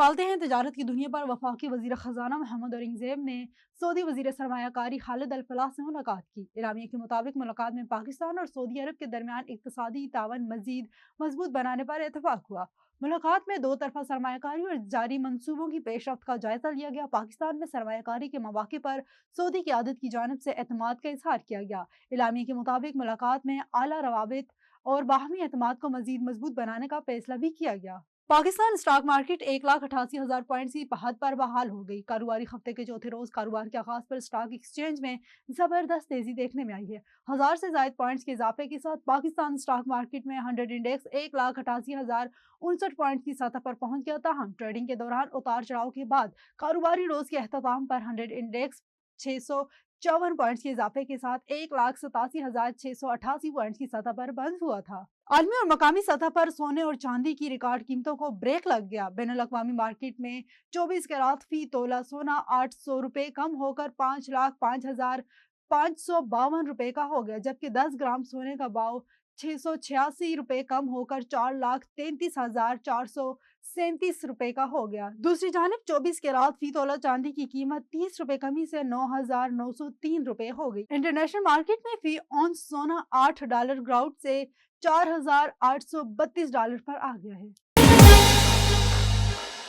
ڈالتے ہیں تجارت کی دنیا پر۔ وفاقی وزیر خزانہ محمد اورنگزیب نے سعودی وزیر سرمایہ کاری خالد الفلاح سے ملاقات کی۔ اعلامیہ کے مطابق ملاقات میں پاکستان اور سعودی عرب کے درمیان اقتصادی تعاون مزید مضبوط بنانے پر اتفاق ہوا۔ ملاقات میں دو طرفہ سرمایہ کاری اور جاری منصوبوں کی پیش رفت کا جائزہ لیا گیا۔ پاکستان میں سرمایہ کاری کے مواقع پر سعودی قیادت کی جانب سے اعتماد کا اظہار کیا گیا۔ اعلامیہ کے مطابق ملاقات میں اعلیٰ روابط اور باہمی اعتماد کو مزید مضبوط بنانے کا فیصلہ بھی کیا گیا۔ پاکستان اسٹاک مارکیٹ 1,88,000 پوائنٹس کی حد پر بحال ہو گئی۔ کاروباری ہفتے کے چوتھے روز کاروبار کے آغاز پر اسٹاک ایکسچینج میں زبردست تیزی دیکھنے میں آئی ہے۔ 1000 سے زائد پوائنٹس کے اضافے کے ساتھ پاکستان اسٹاک مارکیٹ میں 100 انڈیکس 1,88,059 پوائنٹ کی سطح پر پہنچ گیا۔ تاہم ٹریڈنگ کے دوران اتار چڑھاؤ کے بعد کاروباری روز کے اختتام پر 100 انڈیکس 654 پوائنٹس کے اضافے کے ساتھ 1,87,688 پوائنٹس کی سطح پر بند ہوا تھا۔ عالمی اور مقامی سطح پر سونے اور چاندی کی ریکارڈ قیمتوں کو بریک لگ گیا۔ بین الاقوامی مارکیٹ میں 24 کیرات فی تولہ سونا 800 روپے کم ہو کر 5,05,552 روپے کا ہو گیا، جبکہ 10 گرام سونے کا بھاؤ 686 روپے کم ہو کر 4,33,437 روپے کا ہو گیا۔ دوسری جانب 24 کیرات فی تولہ چاندی کی قیمت 30 روپے کمی سے 9,903 روپے ہو گئی۔ انٹرنیشنل مارکیٹ میں فی اونس سونا $8 گراؤنڈ سے $4,832 پر آ گیا ہے۔